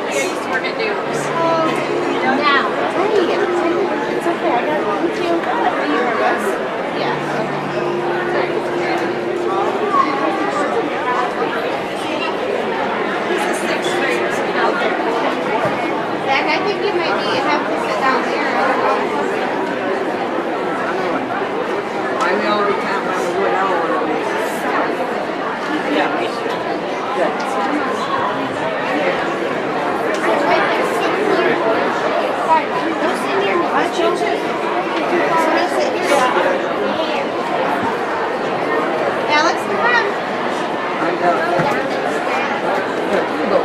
I used to work at Dukes. Now, hey, it's okay. I got it with you. Are you nervous? Yeah. He's a sixth grader. Zach, I think you might have to sit down there. I'm the only time I would go down one of these. Yeah, me too. Don't sit near me. Why don't you? Somebody sit here. Alex, come on. I'm done. You go.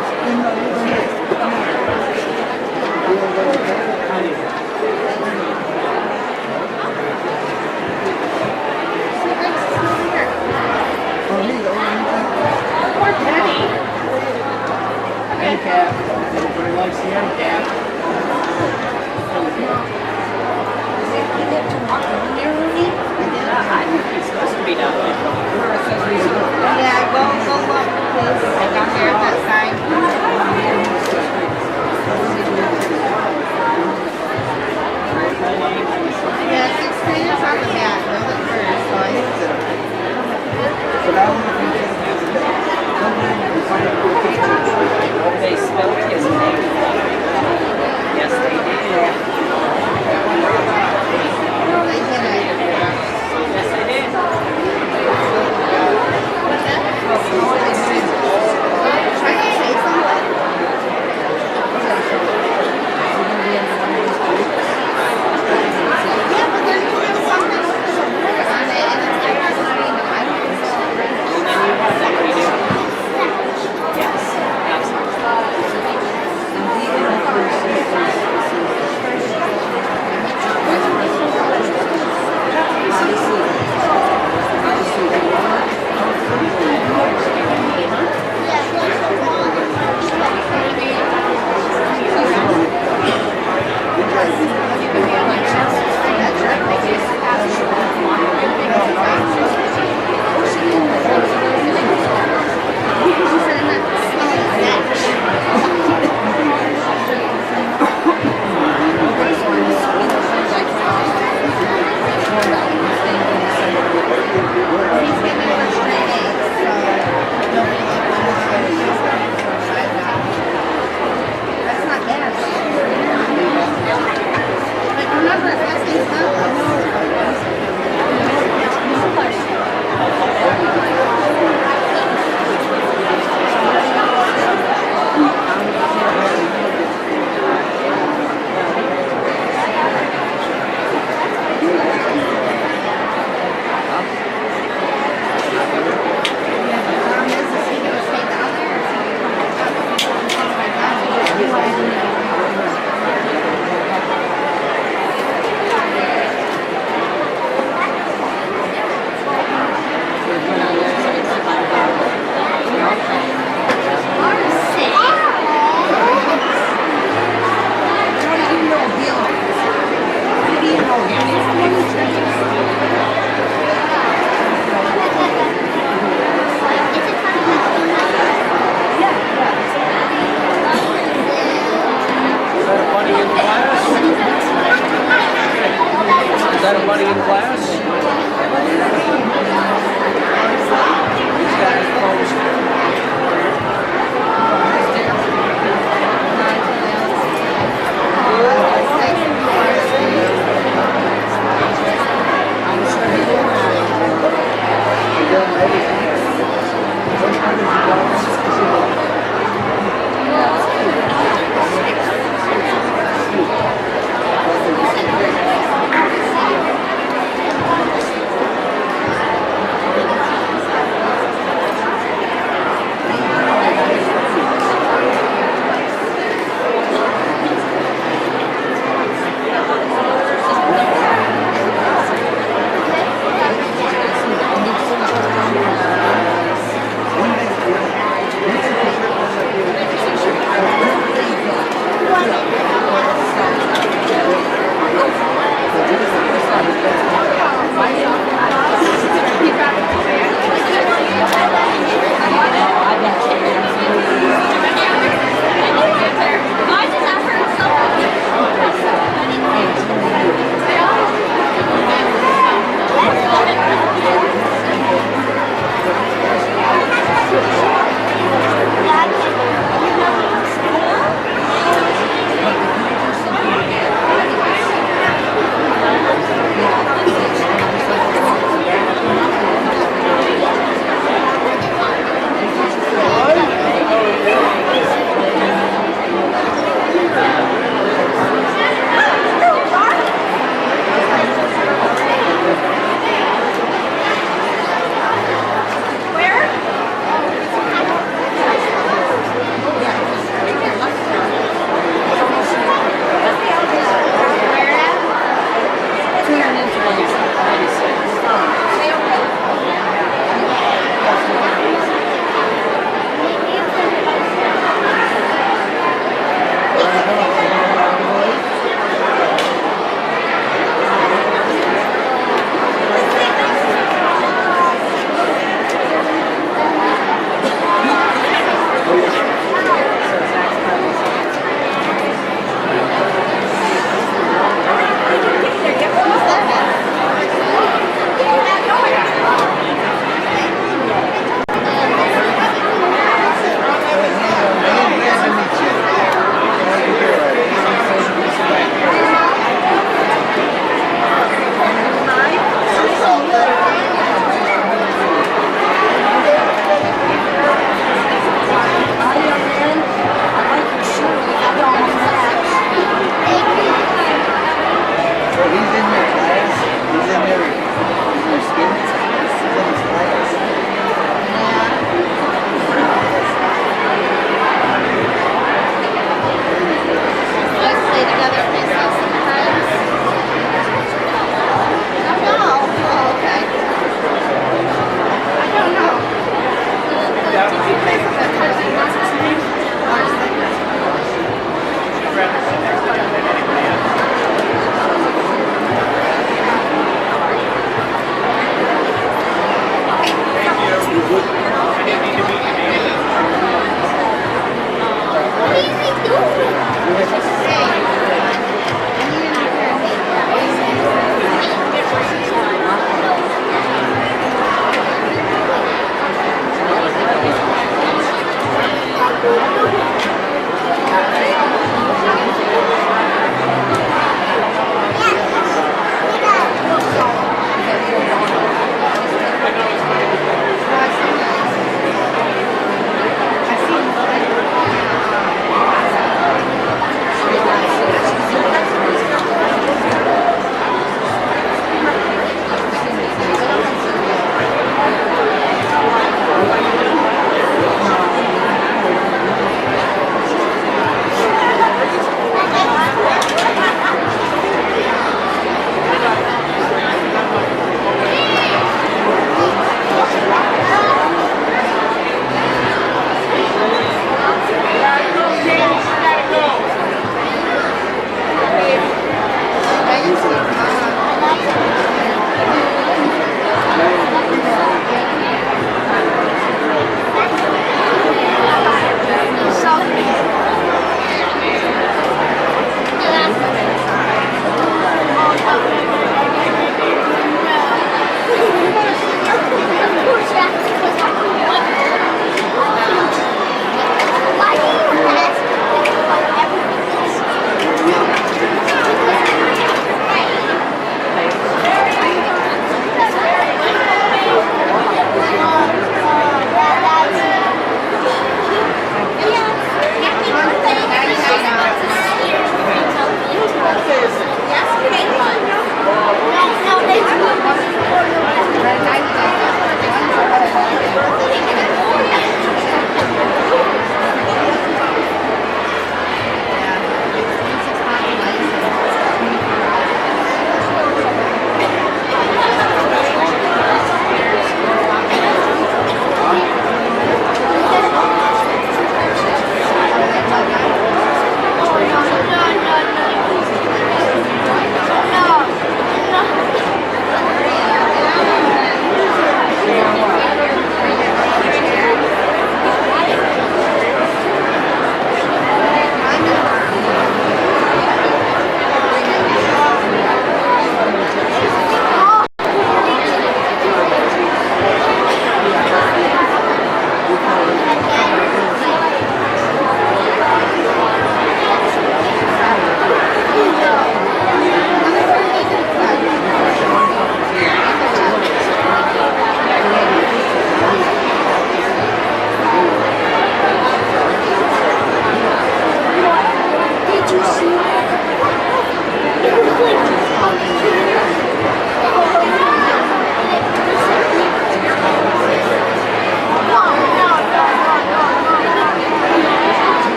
Poor Penny. End cap. Everybody likes the end cap. I think he's supposed to be down there. Yeah, go look, please. Like down there at that sign. Yeah, 6th graders on the back. They're the first, so I think so. They spelled his name. Yes, they did. No, they didn't. Yes, they did. What's that? Trying to say something? Yeah, but then you have something with the word on it, and it's like, I don't think so. And then you have that redo. Yes,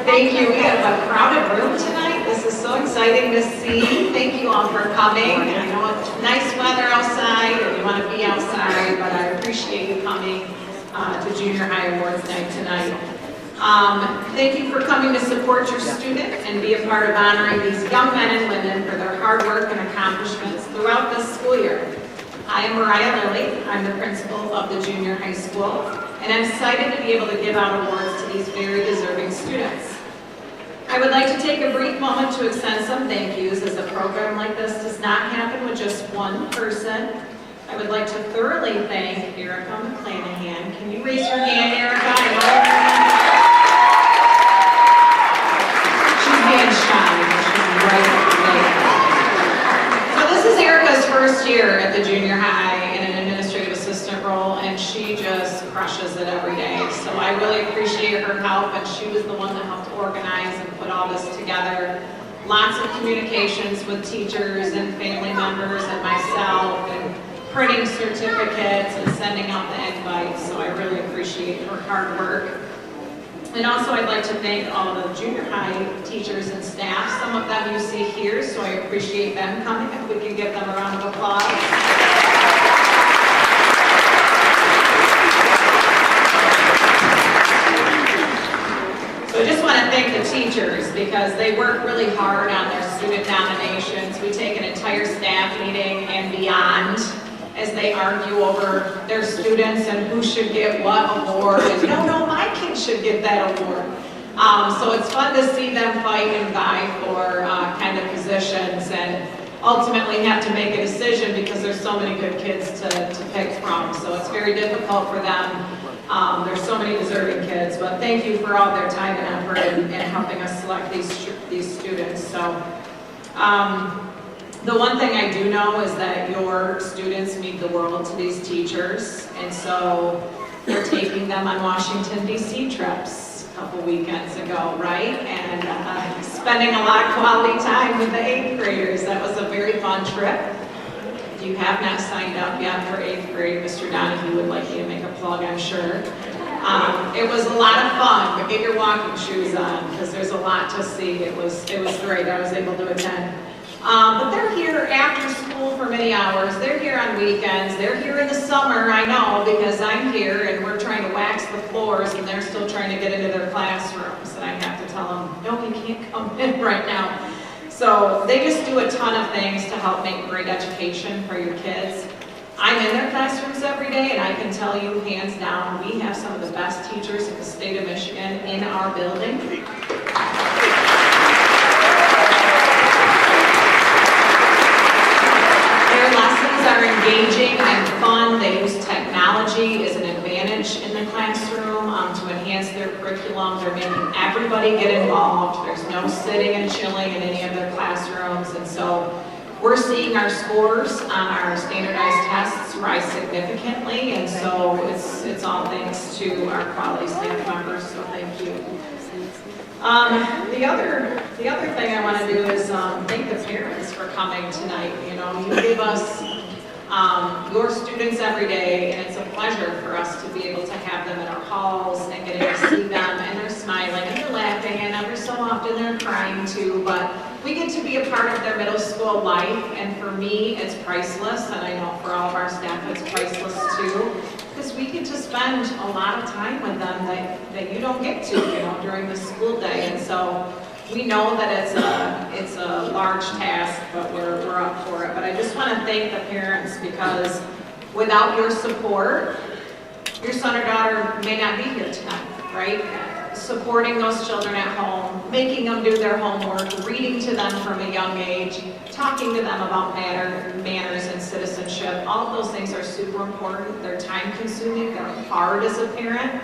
Thank you. We have a crowded room tonight. This is so exciting to see. Thank you all for coming. I know it's nice weather outside and you want to be outside, but I appreciate you coming to Junior High Awards Night tonight. Thank you for coming to support your student and be a part of honoring these young men and women for their hard work and accomplishments throughout this school year. I am Mariah Lilly. I'm the principal of the junior high school, and I'm excited to be able to give out awards to these very deserving students. I would like to take a brief moment to extend some thank yous, as a program like this does not happen with just one person. I would like to thoroughly thank Erica McClanahan. Can you raise your hand, Erica? I know she's being shy. She's right there. So this is Erica's first year at the junior high in an administrative assistant role, and she just crushes it every day. So I really appreciate her help, and she was the one that helped organize and put all this together. Lots of communications with teachers and family members and myself, and printing certificates and sending out the invites. So I really appreciate her hard work. And also I'd like to thank all the junior high teachers and staff. Some of them you see here, so I appreciate them coming. If we can give them a round of applause. So I just want to thank the teachers because they work really hard on their student nominations. We take an entire staff meeting and beyond as they argue over their students and who should get what award. And no, my kid should get that award. So it's fun to see them fight and vie for kind of positions and ultimately have to make a decision because there's so many good kids to pick from. So it's very difficult for them. There's so many deserving kids, but thank you for all their time and effort and helping us select these students. So the one thing I do know is that your students mean the world to these teachers, and so you're taking them on Washington, D.C. trips a couple weekends ago, right? And spending a lot of quality time with the 8th graders. That was a very fun trip. If you have not signed up yet for 8th grade, Mr. Donahue would like you to make a plug, I'm sure. It was a lot of fun, but get your walking shoes on because there's a lot to see. It was great. I was able to attend. But they're here after school for many hours. They're here on weekends. They're here in the summer, I know, because I'm here and we're trying to wax the floors and they're still trying to get into their classrooms. And I have to tell them, no, you can't come in right now. So they just do a ton of things to help make great education for your kids. I'm in their classrooms every day, and I can tell you, hands down, we have some of the best teachers in the state of Michigan in our building. Their lessons are engaging and fun. They use technology as an advantage in the classroom to enhance their curriculum. They're making everybody get involved. There's no sitting and chilling in any of their classrooms, and so we're seeing our scores on our standardized tests rise significantly, and so it's all thanks to our quality staff members, so thank you. The other thing I want to do is thank the parents for coming tonight. You know, you give us your students every day, and it's a pleasure for us to be able to have them in our halls and getting to see them, and they're smiling and they're laughing, and every so often they're crying too, but we get to be a part of their middle school life, and for me, it's priceless, and I know for all of our staff, it's priceless too, because we get to spend a lot of time with them that you don't get to, you know, during the school day, and so we know that it's a large task, but we're up for it. But I just want to thank the parents, because without your support, your son or daughter may not be here tonight, right? Supporting those children at home, making them do their homework, reading to them from a young age, talking to them about manners and citizenship. All of those things are super important. They're time consuming, they're hard as a parent,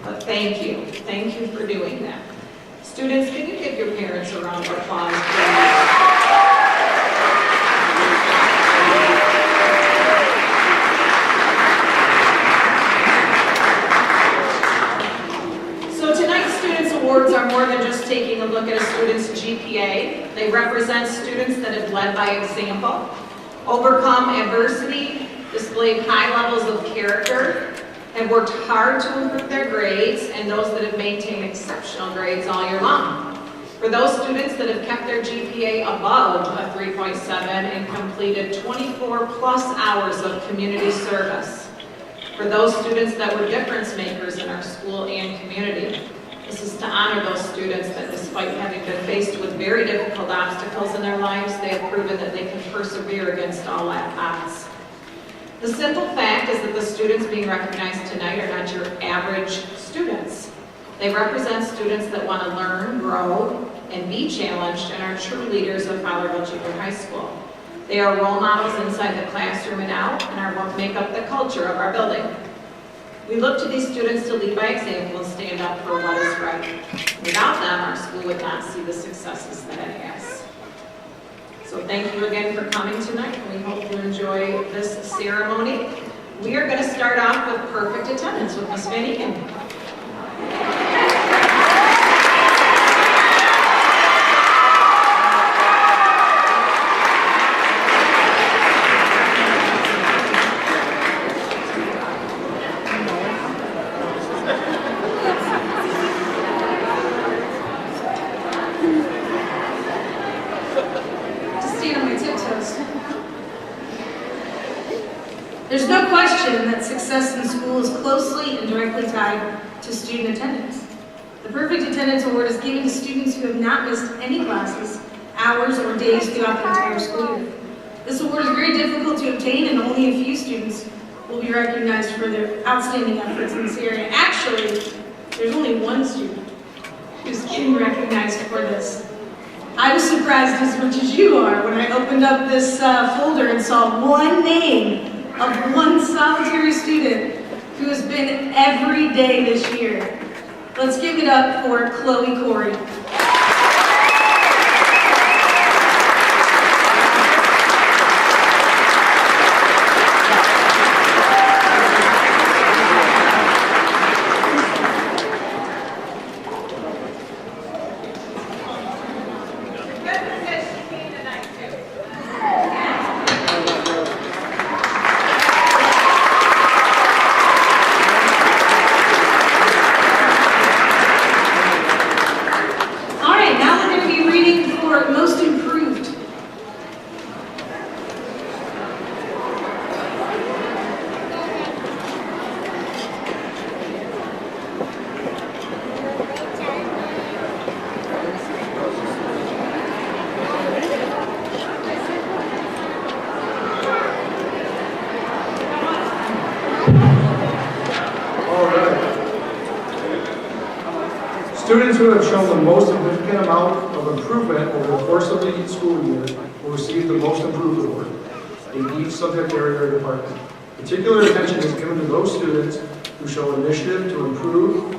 but thank you. Thank you for doing that. Students, can you give your parents a round of applause, please? Awards are more than just taking a look at a student's GPA. They represent students that have led by example, overcome adversity, displayed high levels of character, have worked hard to improve their grades, and those that have maintained exceptional grades all year long. For those students that have kept their GPA above a 3.7 and completed 24 plus hours of community service. For those students that were difference makers in our school and community. This is to honor those students that, despite having been faced with very difficult obstacles in their lives, they have proven that they can persevere against all odds. The simple fact is that the students being recognized tonight are not your average students. They represent students that want to learn, grow, and be challenged, and are true leaders of Fowlerville Junior High School. They are role models inside the classroom and out, and are what make up the culture of our building. We look to these students to lead by example and stand up for what is right. Without them, our school would not see the successes that it has. So thank you again for coming tonight, and we hope you enjoy this ceremony. We are going to start off with perfect attendance with Ms. Van Eken. There's no question that success in school is closely and directly tied to student attendance. The Perfect Attendance Award is given to students who have not missed any classes, hours, or days throughout the entire school year. This award is very difficult to obtain, and only a few students will be recognized for their outstanding efforts in this area. Actually, there's only one student who's getting recognized for this. I was surprised as much as you are when I opened up this folder and saw one name of one solitary student who has been every day this year. Let's give it up for Chloe Corey. Students who have shown the most significant amount of improvement over the course of the school year will receive the Most Improved Award in each subject area or department. Particular attention is given to those students who show initiative to improve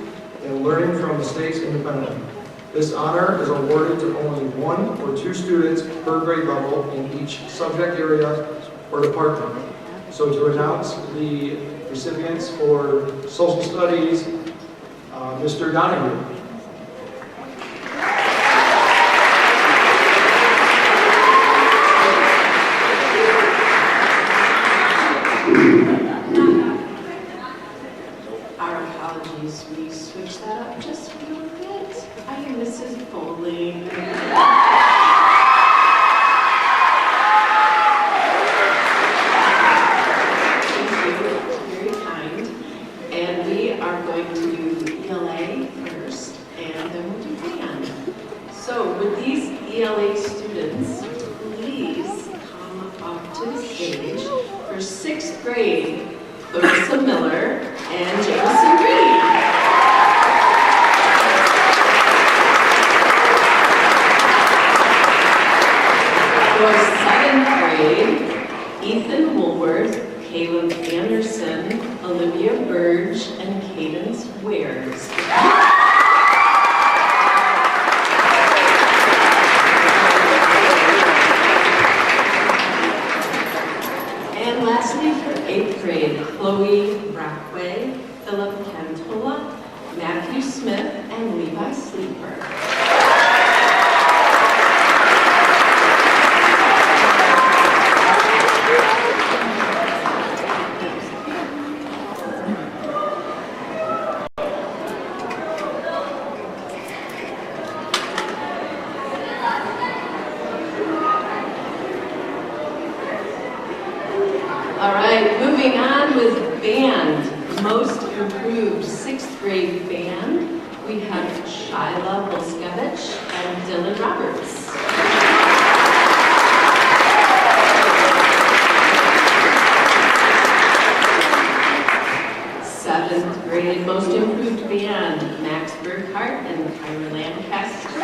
and learning from mistakes independently. This honor is awarded to only 1 or 2 students per grade level in each subject area or department. So to announce the recipients for social studies, Mr. Donahue. Our apologies, we switched that up just a little bit. I am Mrs. Bowling. Very kind. And we are going to do ELA first, and then we'll do band. So would these ELA students please come up to the stage for 6th grade, Clarissa Miller and Jameson Green. For 7th grade, Ethan Woolworth, Caleb Anderson, Olivia Burge, and Cadence Wares. And lastly, for 8th grade, Chloe Brockway, Philip Cantola, Matthew Smith, and Levi Sleeper. All right, moving on with band. Most improved 6th grade band. We have Shyla Volskevich and Dylan Roberts. 7th grade most improved band. Max Burkhart and Kyra Lancaster.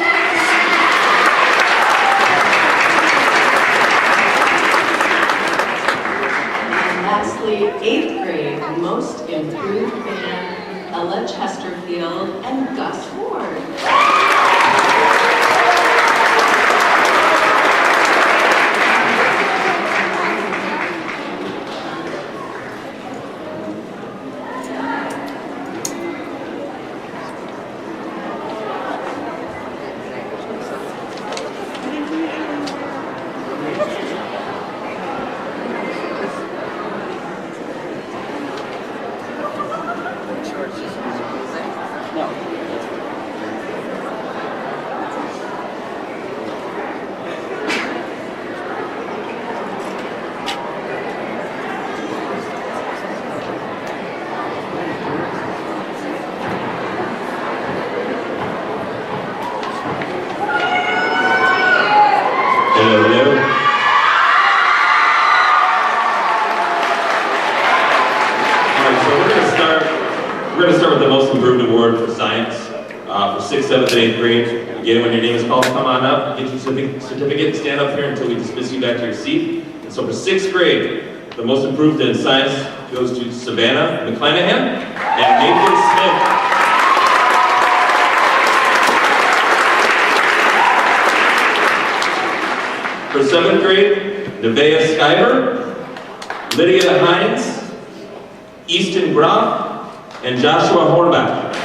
Lastly, 8th grade, most improved band, Ella Chesterfield and Gus Ward. We're going to start with the most improved award for science for 6th, 7th, and 8th grade. Again, when your name is called, come on up, get your certificate, and stand up here until we dismiss you back to your seat. And so for 6th grade, the most improved in science goes to Savannah McClanahan and Nathan Smith. For 7th grade, Nevaeh Skyver, Lydia Hines, Easton Groff, and Joshua Hornback.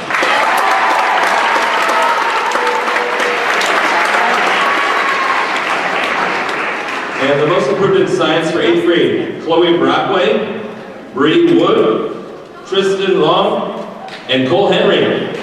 And the most improved in science for 8th grade, Chloe Brockway, Bree Wood, Tristan Long, and Cole Henry.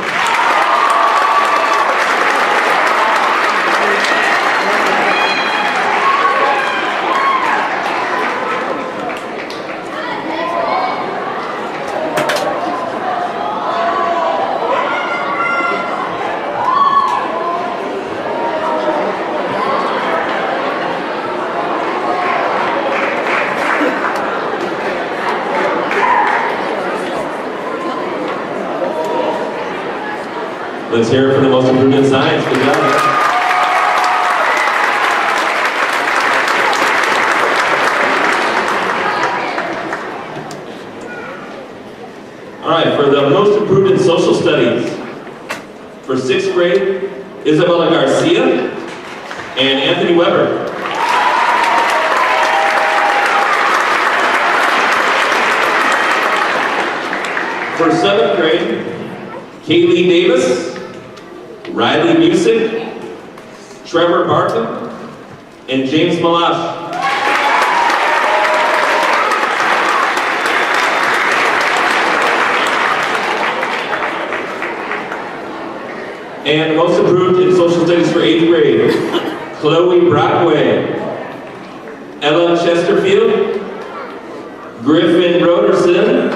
Let's hear it for the most improved in science. Good job. All right, for the most improved in social studies. For 6th grade, Isabella Garcia, and Anthony Weber. For 7th grade, Kaylee Davis, Riley Music, Trevor Barton, and James Malash. And most improved in social studies for 8th grade, Chloe Brockway, Ella Chesterfield, Griffin Roderson,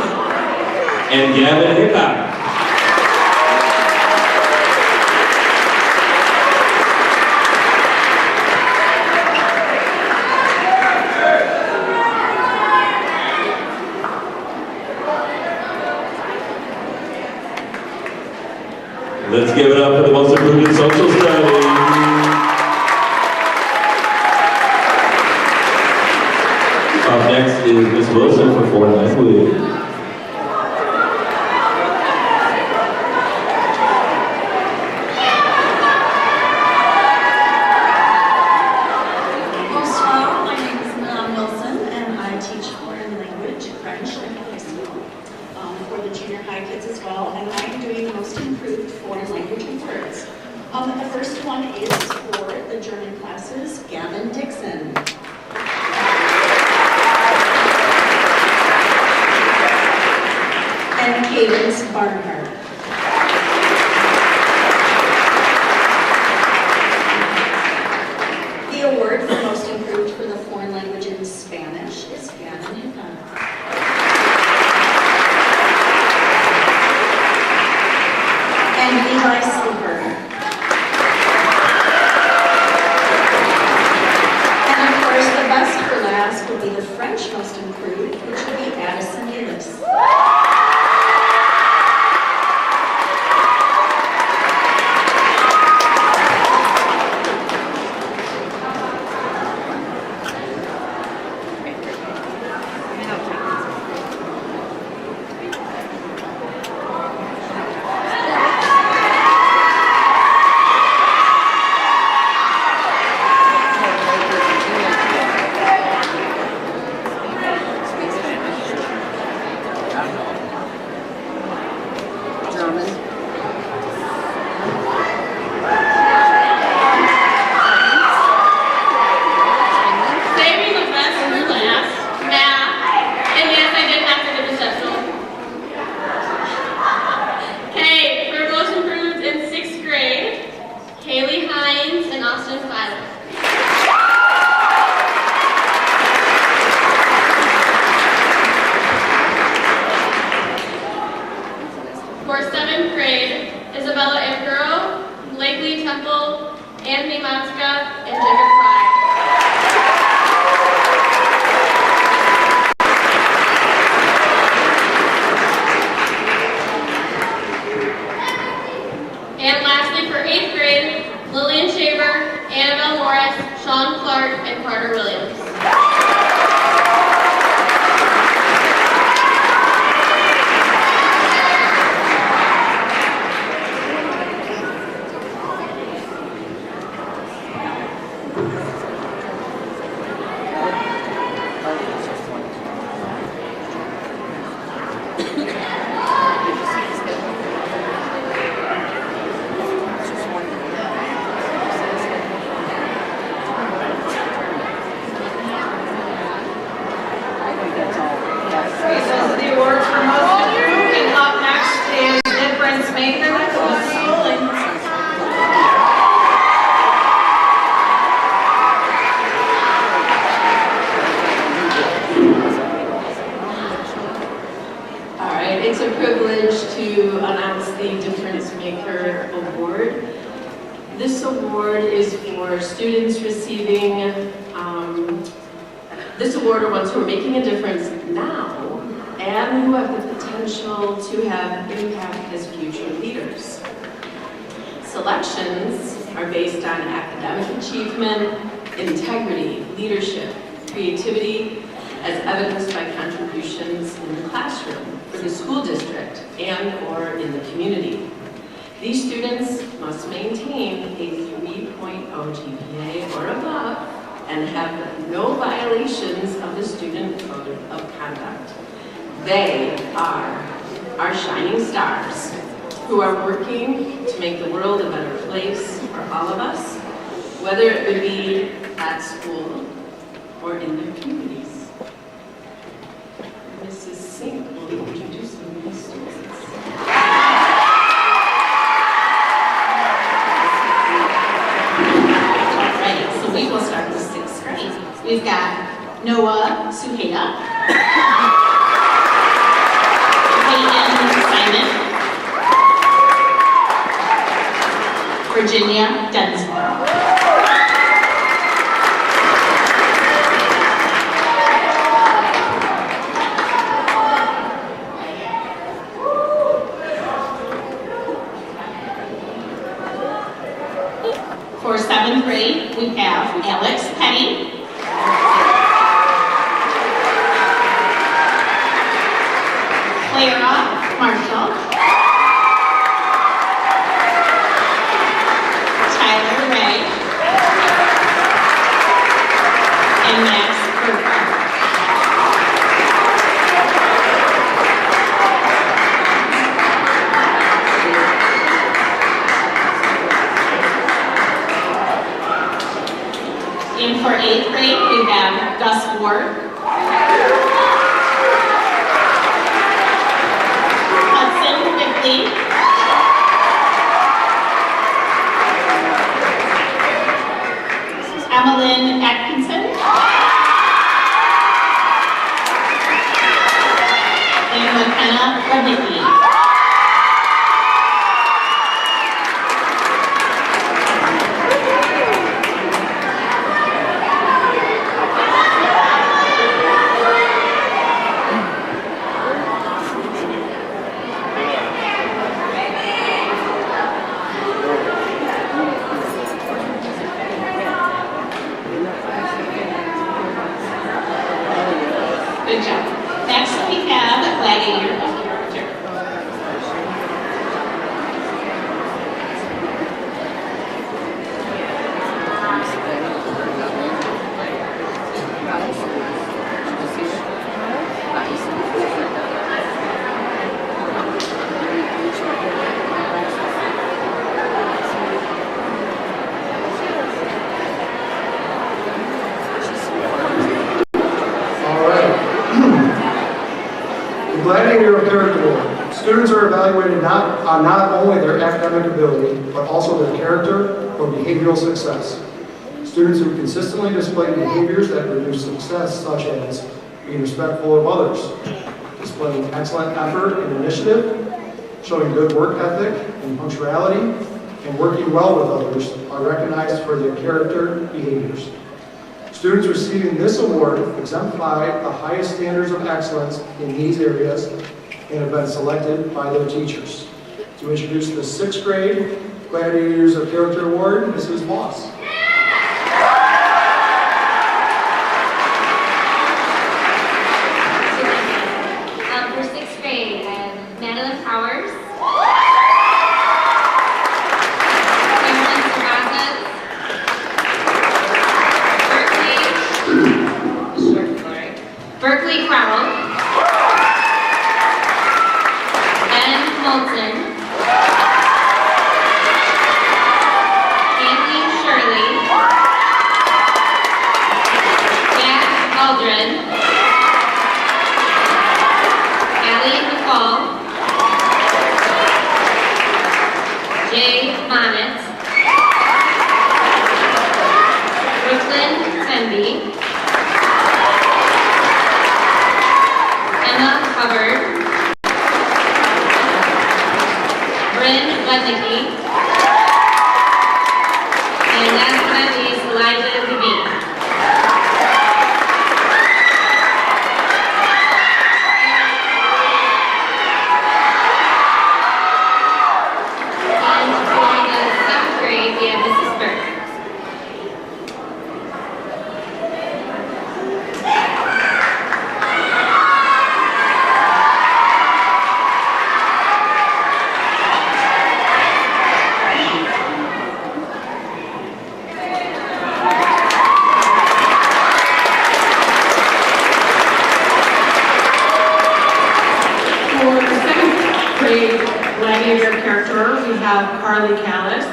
and Gavin Hickok. Let's give it up for the most improved in social studies. Up next is Ms. Wilson for foreign language. Bonsoir, my name is Madame Wilson and I teach foreign language, French, in high school for the junior high kids as well, and I am doing the most improved foreign language words. The first one is for the German classes, Gavin Dixon. And Cadence Barnhart. The award for most improved for the foreign language in Spanish is Gavin Hickok. And Levi Silver. And of course, the best for last will be the French most improved, which will be Addison Davis. For 7th grade, Isabella Impero, Blakely Temple, Anthony Matska, and Jacob Fry. And lastly, for 8th grade, Lillian Shaver, Annabelle Morris, Sean Clark, and Carter Williams. It's a privilege to announce the Difference Maker Award. This award is for students receiving this award are ones who are making a difference now and who have the potential to have impact as future leaders. Selections are based on academic achievement, integrity, leadership, creativity, as evidenced by contributions in the classroom, for the school district, and or in the community. These students must maintain a 3.0 GPA or above and have no violations of the student code of conduct. They are our shining stars who are working to make the world a better place for all of us, whether it would be at school or in their communities. Mrs. Sink will be introducing these students. Right, so we will start with 6th grade. We've got Noah Suheda, Peyton Simon, Virginia Densmore. For 7th grade, we have Alex Penny, Clara Marshall, Tyler Ray, and Max Burkhardt. And for 8th grade, we have Gus Ward, Hudson Bickley, Emmeline Atkinson, and McKenna Radnicki. Good job. Next we have Gladiator of Character. Gladiator of Character Award. Students are evaluated not only their academic ability, but also their character or behavioral success. Students who consistently display behaviors that produce success, such as being respectful of others, displaying excellent effort and initiative, showing good work ethic and punctuality, and working well with others, are recognized for their character behaviors. Students receiving this award exemplify the highest standards of excellence in these areas and have been selected by their teachers. To introduce the 6th grade Gladiators of Character Award, Mrs. Moss. For 6th grade, I have Madeline Powers, Berkeley Crowell, Ben Moulton, Anthony Shirley, Jack Aldred, Allie McCall, Jay Monitz, Brooklyn Senby, Emma Hubbard, Bryn Gladiator character, we have Carly Callis,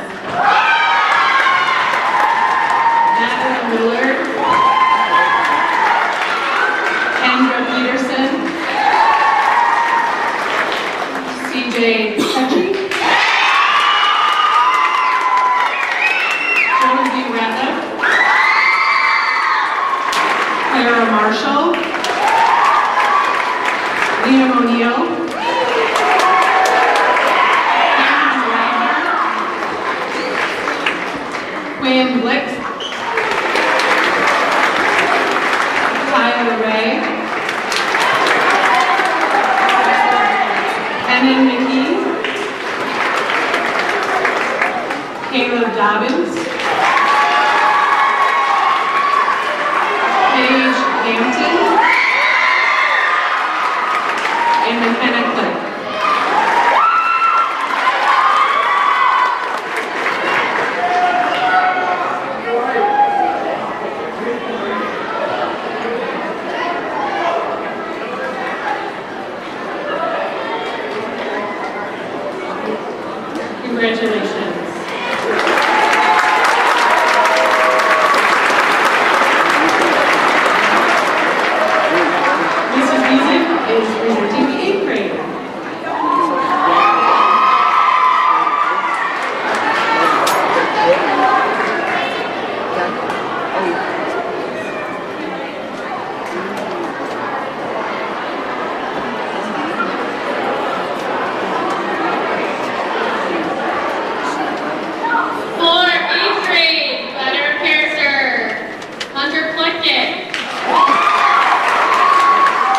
Madeline Willard, Kendra Peterson, CJ Petrie, Josie Ratliff, Clara Marshall, Liam O'Neill, Quinn Blix, Tyler Ray, Kenan McKee, Caleb Dobbins, Paige Hampton, and McKenna Cliff. Congratulations. Mrs. Music is presenting the 8th grade. For 8th grade, letter of character, Hunter Plunkett.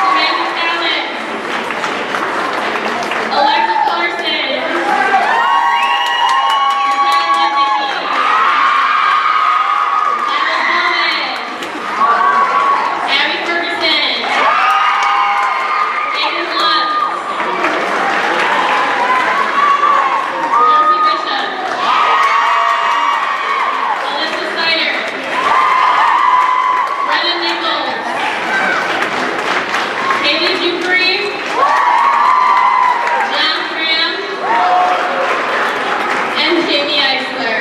Samantha Callis. Alexa Carson. Nathaniel Nicky. Alex Gomez. Abby Ferguson. Aiden Lutz. Chelsea Bishop. Alyssa Snyder. Brennan Nichols. Haley Dupree. John Graham. And Jamie Eisler.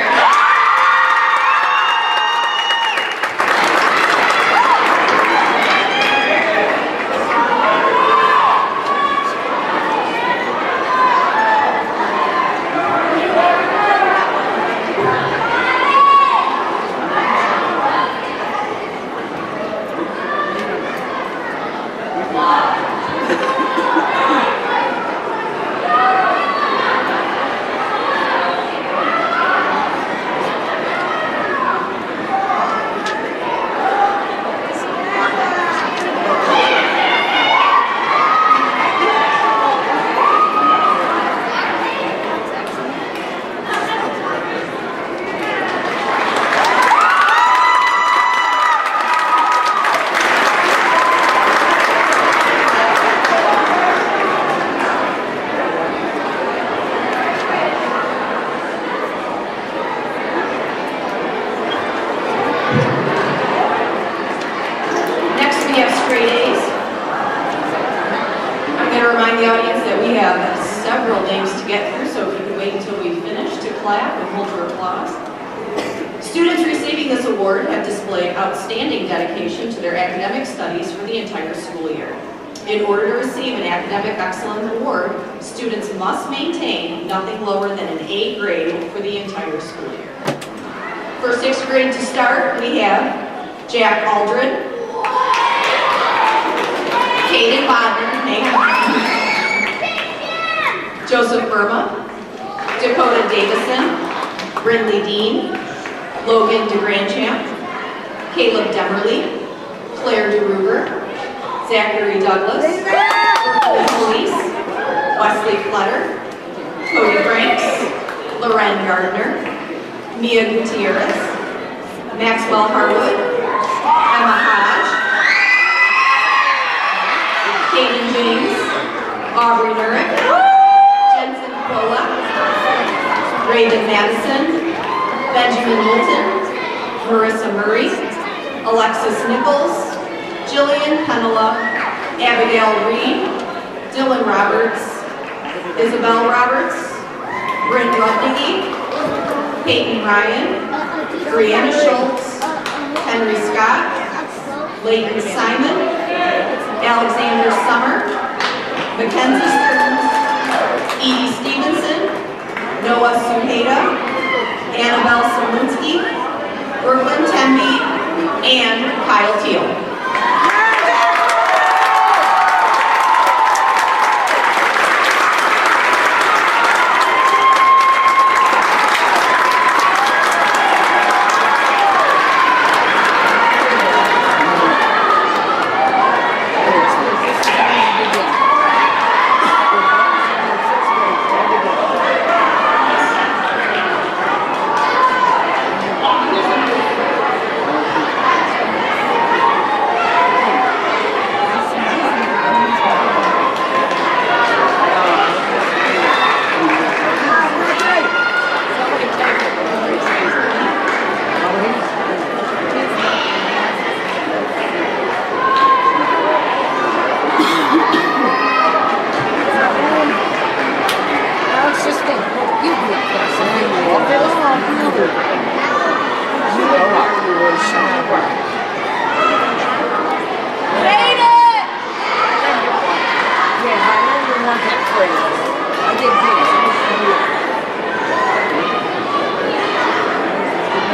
Next, we have straight A's. I'm going to remind the audience that we have several names to get through, so if you could wait until we finish to clap and hold your applause. Students receiving this award have displayed outstanding dedication to their academic studies for the entire school year. In order to receive an academic excellence award, students must maintain nothing lower than an A grade for the entire school year. For 6th grade to start, we have Jack Aldred, Kaden Bodner, Joseph Burma, Dakota Davison, Brindley Dean, Logan DeGrandchamp, Caleb Demerly, Claire DeRuger, Zachary Douglas, Brooklyn Police, Wesley Flutter, Cody Franks, Loren Gardner, Mia Gutierrez, Maxwell Harwood, Emma Hodge, Kaden James, Aubrey Nurick, Jensen Kola, Raven Madison, Benjamin Moulton, Marissa Murray, Alexis Nichols, Jillian Penela, Abigail Reed, Dylan Roberts, Isabel Roberts, Bryn Ludwig, Peyton Ryan, Brianna Schultz, Henry Scott, Leighton Simon, Alexander Summer, Mackenzie Stearns, Edie Stevenson, Noah Suheda, Annabelle Samunsky, Brooklyn Temby, and Kyle Teal.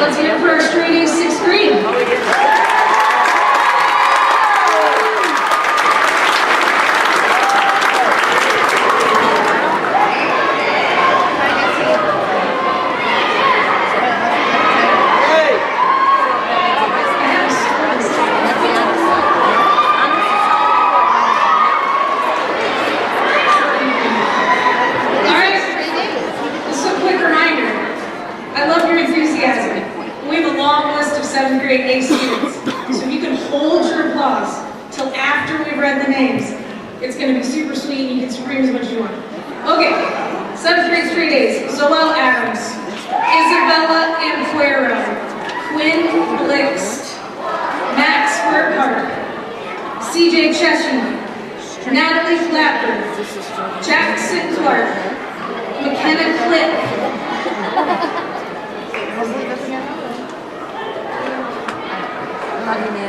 Let's hear it for our straight A's sixth grade. Seventh grade A students. So if you can hold your applause till after we've read the names, it's going to be super sweet and you can scream as much as you want. Okay, seventh grade straight A's. Zoel Adams, Isabella Ampuero, Quinn Blixt, Max Burkhart, CJ Cheshire, Natalie Flapper, Jackson Clark, McKenna Click,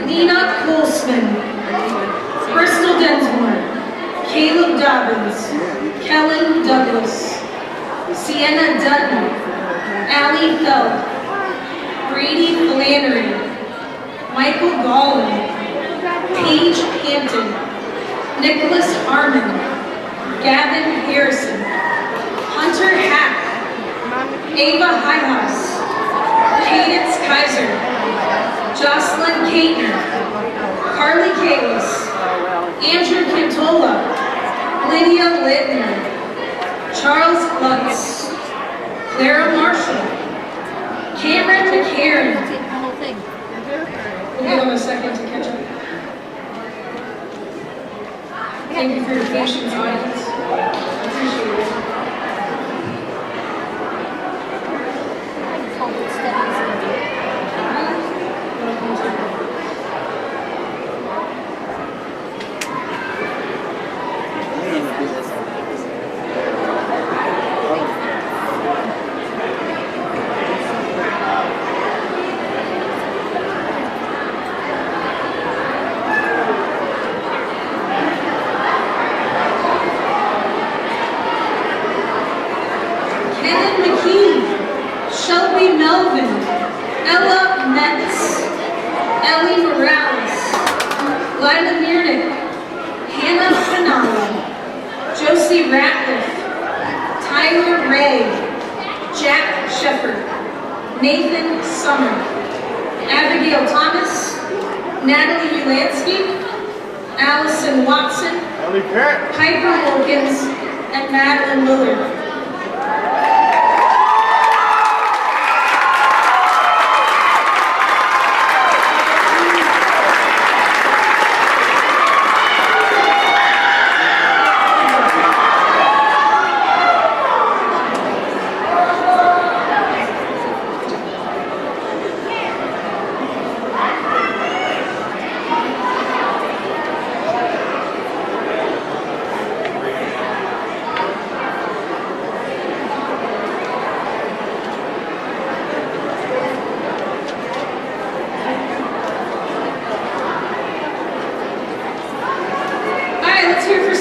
Nina Colsman, Crystal Densmore, Caleb Dobbins, Kellen Douglas, Sienna Dutton, Allie Feld, Brady Flannery, Michael Gollin, Paige Hampton, Nicholas Harmon, Gavin Harrison, Hunter Hack, Ava Highhouse, Cadence Kaiser, Jocelyn Caitner, Carly Kalis, Andrew Cantola, Lydia Littner, Charles Lutz, Clara Marshall, Cameron McCarran. We'll give them a second to catch up. Thank you for your patience, audience. I appreciate it.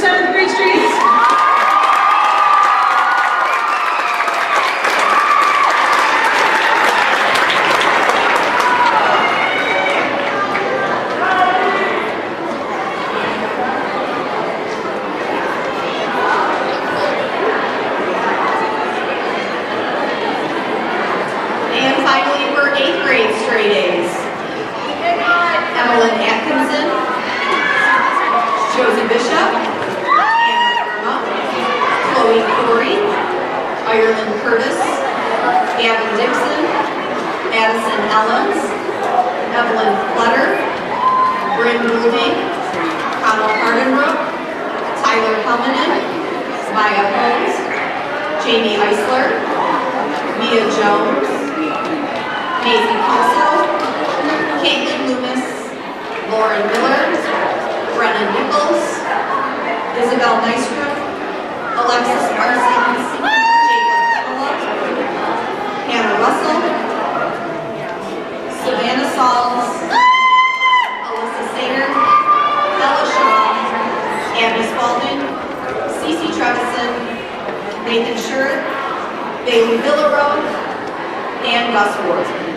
7th grade students? And finally, for 8th grade straight A's. Evelyn Atkinson, Josie Bishop, Anna Irma, Chloe Corey, Ireland Curtis, Gavin Dixon, Addison Ellens, Evelyn Flutter, Bryn Goulding, Connell Hardenbrook, Tyler Helmanen, Maya Holmes, Jamie Eisler, Mia Jones, Maisie Kelso, Caitlin Loomis, Lauren Miller, Brennan Nichols, Isabel Nystrom, Alexis Parsons, Jacob Penola, Hannah Russell, Savannah Sauls, Alyssa Sayer, Ella Shaw, Abby Spalding, Cece Trevison, Nathan Schurer, Bailey Villarone, and Gus Wordsman.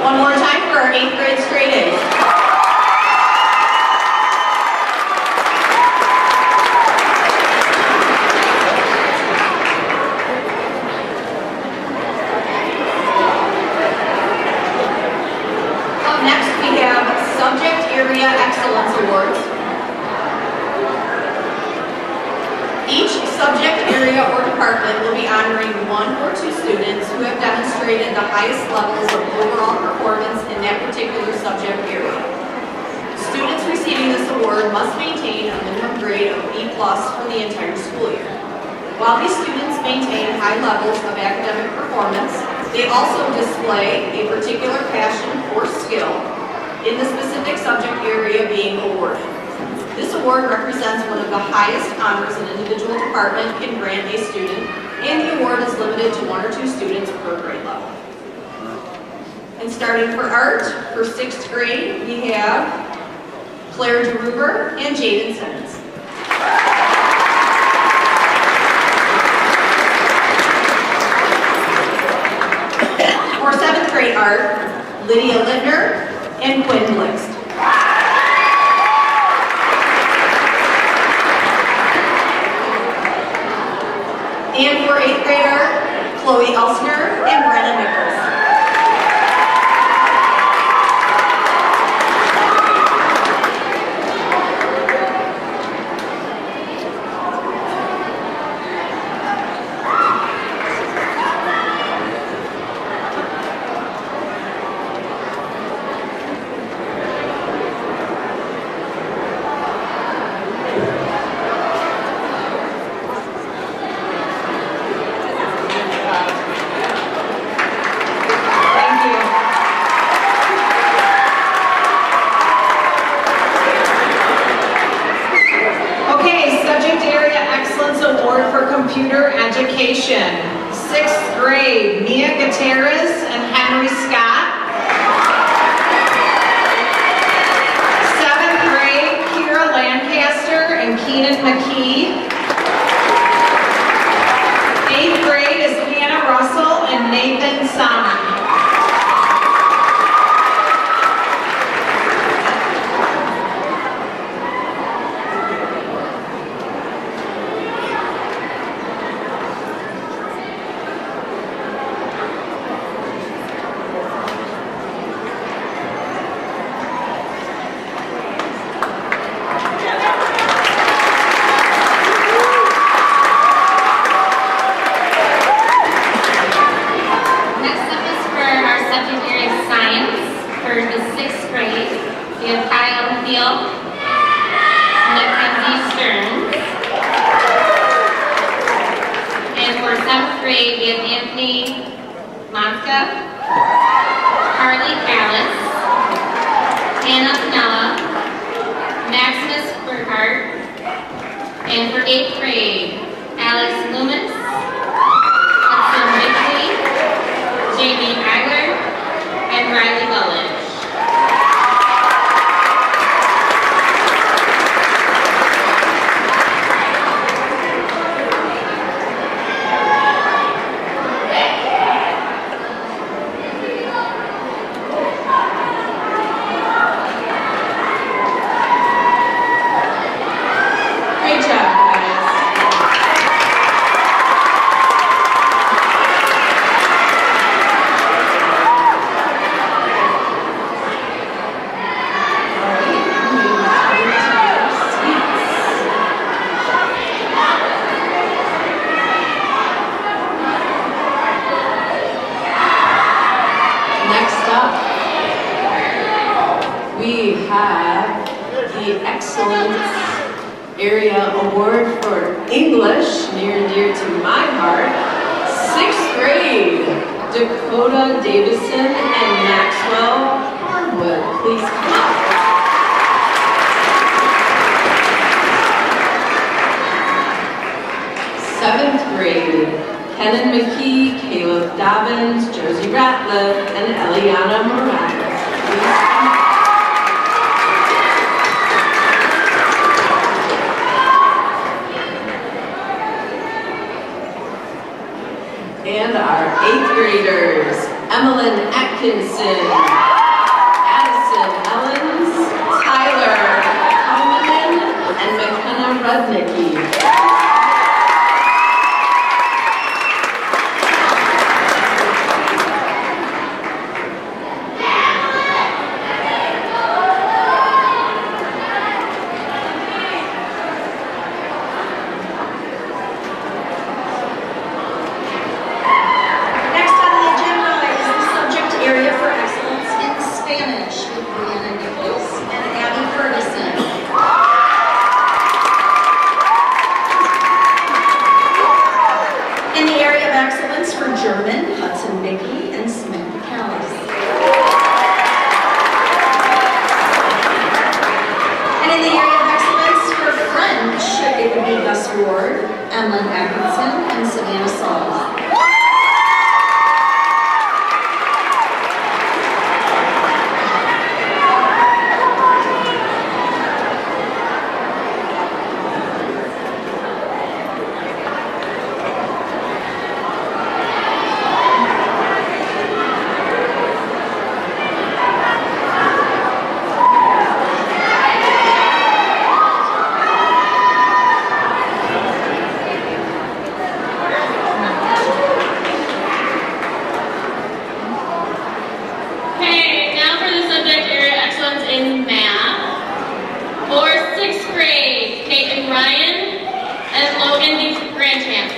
One more time for our 8th grade straight A's. Up next, we have Subject Area Excellence Awards. Each subject area or department will be honoring 1 or 2 students who have demonstrated the highest levels of overall performance in that particular subject area. Students receiving this award must maintain a minimum grade of B+ for the entire school year. While these students maintain high levels of academic performance, they also display a particular passion or skill in the specific subject area being awarded. This award represents one of the highest honors an individual department can grant a student, and the award is limited to 1 or 2 students per grade level. And starting for art, for 6th grade, we have Claire DeRuber and Jaden Simmons. For 7th grade art, Lydia Lindner and Quinn Blixt. And for 8th grade art, Chloe Elsner and Brenna Nichols. Computer Education. 6th grade, Mia Gutierrez and Henry Scott. 7th grade, Kira Lancaster and Keenan McKee. 8th grade is Hannah Russell and Nathan Sama. Steele, Mackenzie Stearns. And for 7th grade, we have Anthony Monska, Carly Callis, Hannah Pinella, Maximus Burkhart. And for 8th grade, Alex Loomis, Hudson Bixley, Jamie Eiler, and Riley Gulledge. Great job, guys. Next up, we have the Excellence Area Award for English, near and dear to my heart. 6th grade, Dakota Davison and Maxwell Harwood. Please come up. 7th grade, Kenan McKee, Caleb Dobbins, Josie Ratliff, and Eliana Morales. Please come up. And our 8th graders, Emmeline Atkinson, Addison Ellens, Tyler Kalmanen, and McKenna Rudnicki. Next on the agenda is the subject area for excellence in Spanish with Brianna Nichols and Abby Ferguson. In the area of excellence for German, Hudson Mickey and Samantha Callis. And in the area of excellence for French, it would be Gus Ward, Emlyn Atkinson, and Savannah Saul. Okay, now for the subject area excellence in math. For 6th grade, Peyton Ryan and Logan Grandchamp.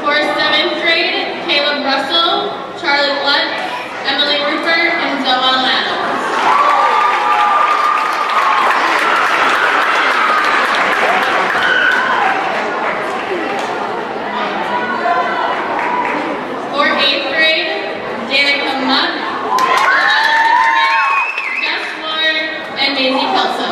For 7th grade, Caleb Russell, Charlie Lutz, Emily Rupert, and Zoel Adams. For 8th grade, Danica Mutt, Gus Ward, and Maisie Kelso.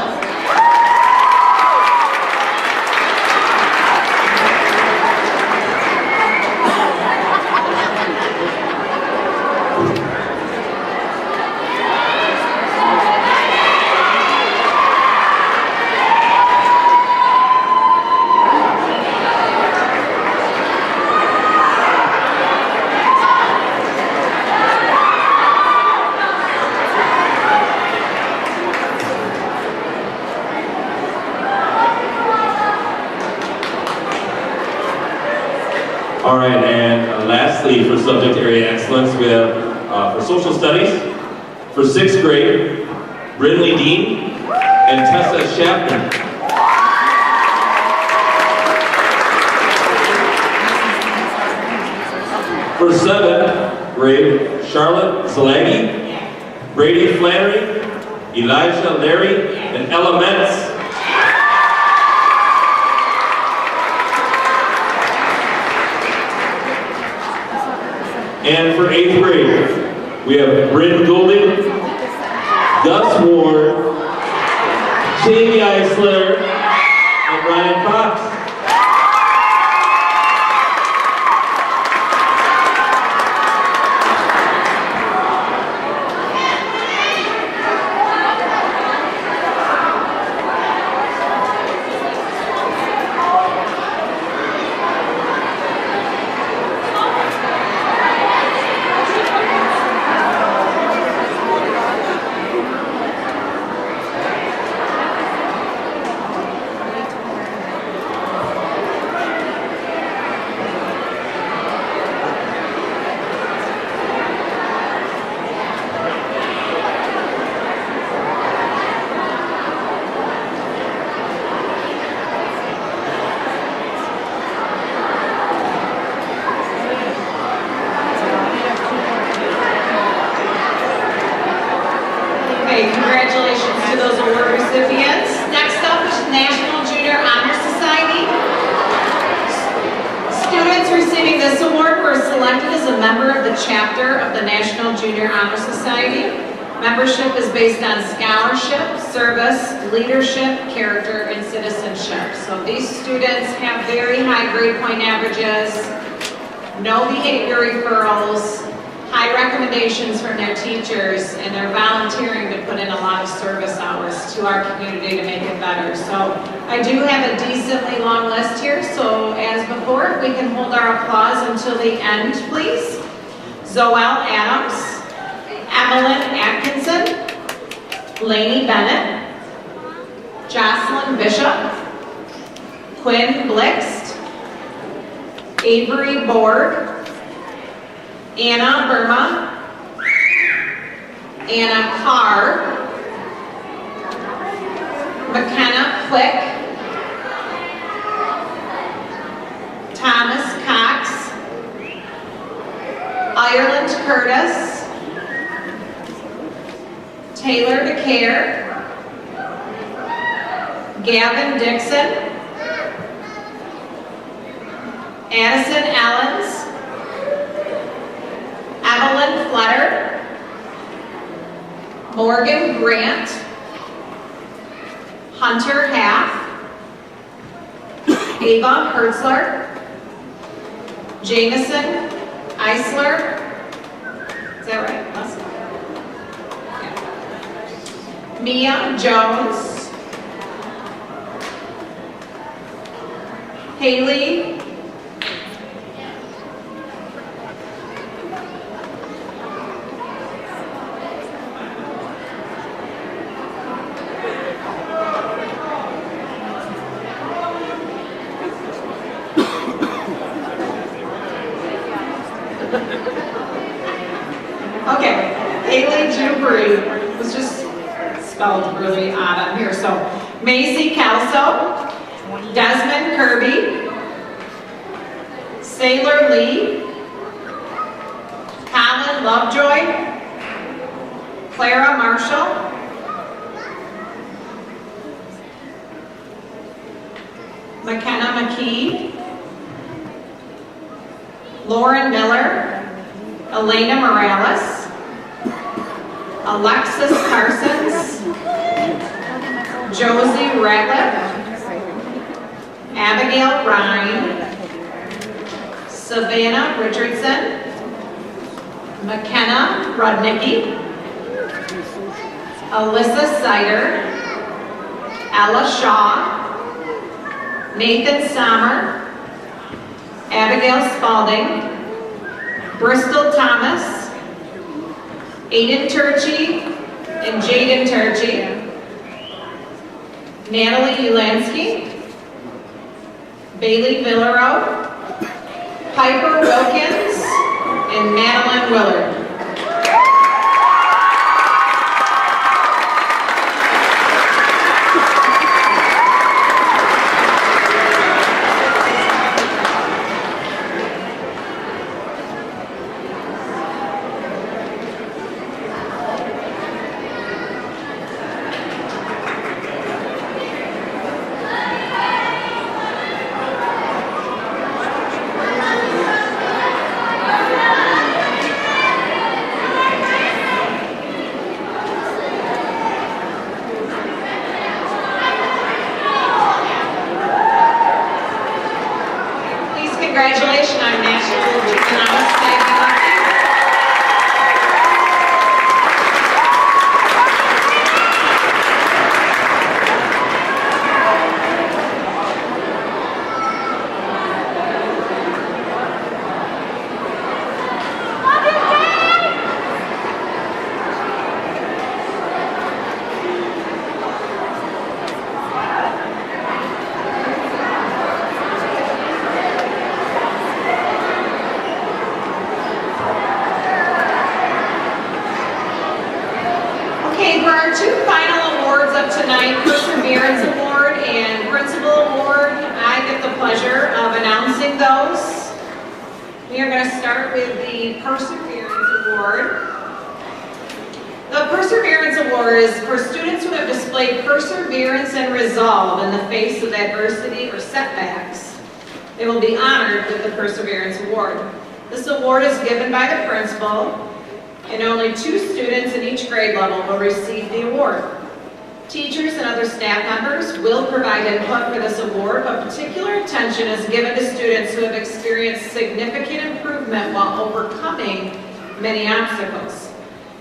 All right, and lastly, for subject area excellence, we have for social studies, for 6th grade, Brinley Dean and Tessa Shapner. For 7th, grade Charlotte Zalagi, Brady Flannery, Elijah Larry, and Ella Metz. And for 8th grade, we have Bryn Goulding, Gus Ward, Jamie Eisler, and Ryan Fox. Congratulations to those award recipients. Next up is National Junior Honor Society. Students receiving this award were selected as a member of the chapter of the National Junior Honor Society. Membership is based on scholarship, service, leadership, character, and citizenship. So these students have very high grade point averages, no behavior referrals, high recommendations from their teachers, and they're volunteering to put in a lot of service hours to our community to make it better. So I do have a decently long list here, so as before, if we can hold our applause until the end, please. Zoel Adams, Evelyn Atkinson, Lainey Bennett, Jocelyn Bishop, Quinn Blixt, Avery Borg, Anna Burma, Anna Carr, McKenna Quick, Thomas Cox, Ireland Curtis, Taylor DeCare, Gavin Dixon, Addison Ellens, Evelyn Flutter, Morgan Grant, Hunter Half, Ava Hertzler, Jameson Eisler, is that right? Yeah. Mia Jones, Haley Okay, Haley Jubry was just spelled really odd on here. So Macy Kelso, Desmond Kirby, Sailor Lee, Colin Lovejoy, Clara Marshall, McKenna McKee, Lauren Miller, Elena Morales, Alexis Parsons, Josie Ratliff, Abigail Ryan, Savannah Richardson, McKenna Rudnicki, Alyssa Sider, Ella Shaw, Nathan Sommer, Abigail Spalding, Bristol Thomas, Aiden Turchi, and Jaden Turchi, Natalie Ulansky, Bailey Villaro, Piper Wilkins, and Madeline Willard. our two final awards of tonight, Perseverance Award and Principal Award, I get the pleasure of announcing those. We are going to start with the Perseverance Award. The Perseverance Award is for students who have displayed perseverance and resolve in the face of adversity or setbacks. They will be honored with the Perseverance Award. This award is given by the principal, and only 2 students in each grade level will receive the award. Teachers and other staff members will provide input for this award, but particular attention is given to students who have experienced significant improvement while overcoming many obstacles.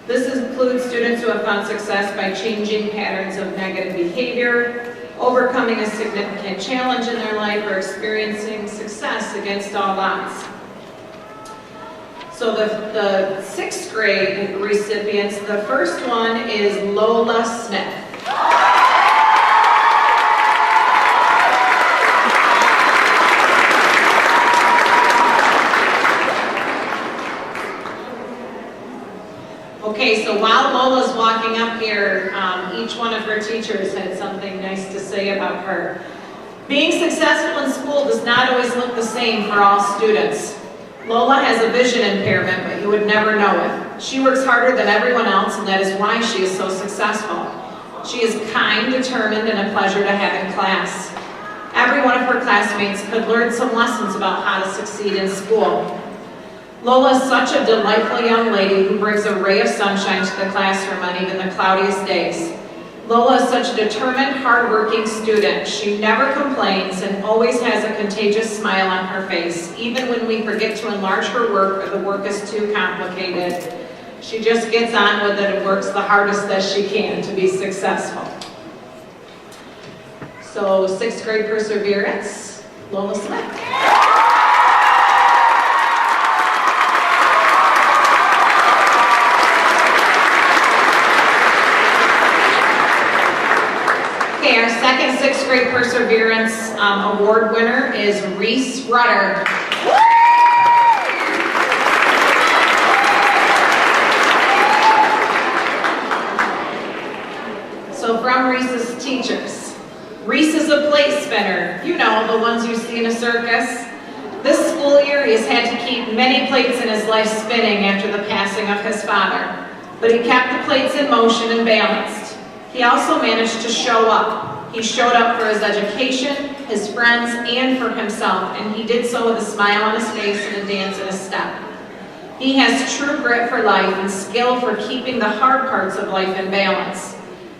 This includes students who have found success by changing patterns of negative behavior, overcoming a significant challenge in their life, or experiencing success against all odds. So the 6th grade recipients, the first one is Lola Smith. Okay, so while Lola's walking up here, each one of her teachers had something nice to say about her. Being successful in school does not always look the same for all students. Lola has a vision impairment, but you would never know it. She works harder than everyone else, and that is why she is so successful. She is kind, determined, and a pleasure to have in class. Every one of her classmates could learn some lessons about how to succeed in school. Lola is such a delightful young lady who brings a ray of sunshine to the classroom on even the cloudiest days. Lola is such a determined, hardworking student. She never complains and always has a contagious smile on her face, even when we forget to enlarge her work or the work is too complicated. She just gets on with it and works the hardest that she can to be successful. So 6th grade Perseverance, Lola Smith. Okay, our second 6th grade Perseverance Award winner is Reese Rutter. So from Reese's teachers, Reese is a plate spinner. You know, the ones you see in a circus. This school year, he has had to keep many plates in his life spinning after the passing of his father. But he kept the plates in motion and balanced. He also managed to show up. He showed up for his education, his friends, and for himself, and he did so with a smile on his face and a dance in his step. He has true grit for life and skill for keeping the hard parts of life in balance.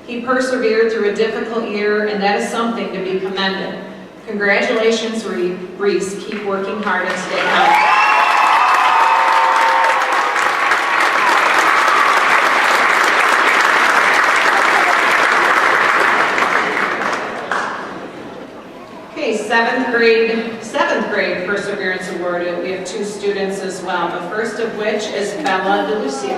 He persevered through a difficult year, and that is something to be commended. Congratulations, Reese. Keep working hard and stay healthy. Okay, 7th grade Perseverance Award. We have 2 students as well. The first of which is Bella DeLucia.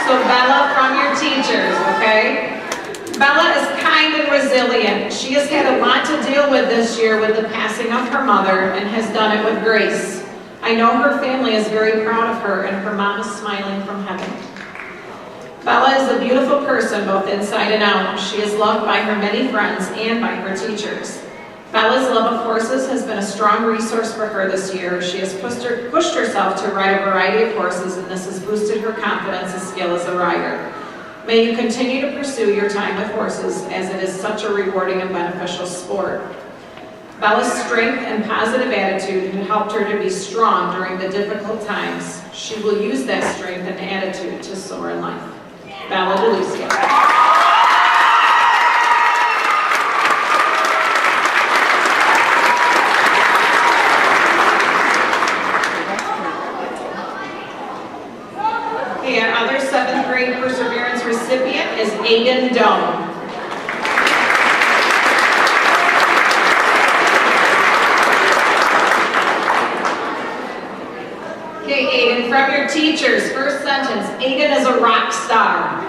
So Bella, from your teachers, okay? Bella is kind and resilient. She has had a lot to deal with this year with the passing of her mother and has done it with grace. I know her family is very proud of her, and her mom is smiling from heaven. Bella is a beautiful person, both inside and out. She is loved by her many friends and by her teachers. Bella's love of horses has been a strong resource for her this year. She has pushed herself to ride a variety of horses, and this has boosted her confidence and skill as a rider. May you continue to pursue your time with horses, as it is such a rewarding and beneficial sport. Bella's strength and positive attitude have helped her to be strong during the difficult times. She will use that strength and attitude to soar in life. Bella DeLucia. Okay, our other 7th grade Perseverance recipient is Aiden Doan. Okay, Aiden, from your teachers, first sentence, Aiden is a rock star.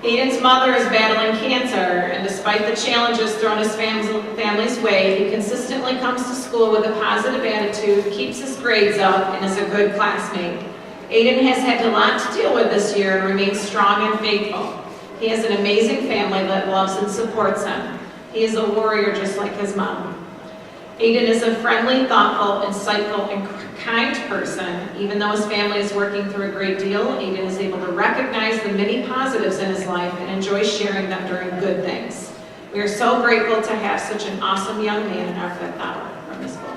Aiden's mother is battling cancer, and despite the challenges thrown his family's way, he consistently comes to school with a positive attitude, keeps his grades up, and is a good classmate. Aiden has had a lot to deal with this year and remains strong and faithful. He has an amazing family that loves and supports him. He is a warrior just like his mom. Aiden is a friendly, thoughtful, insightful, and kind person. Even though his family is working through a great deal, Aiden is able to recognize the many positives in his life and enjoys sharing them during good things. We are so grateful to have such an awesome young man in our 5th hour from the school.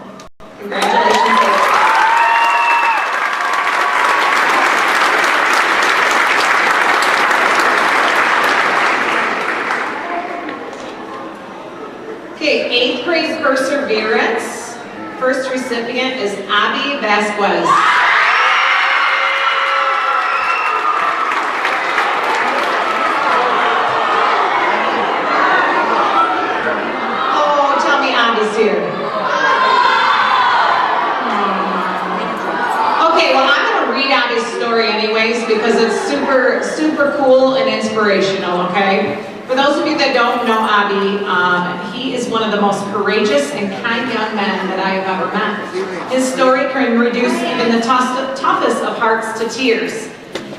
Congratulations, Aiden. Okay, 8th grade perseverance. First recipient is Abby Vasquez. Oh, tell me Abby's here. Okay, well I'm going to read Abby's story anyways because it's super, super cool and inspirational, okay? For those of you that don't know Abby, he is one of the most courageous and kind young men that I have ever met. His story can reduce even the toughest of hearts to tears.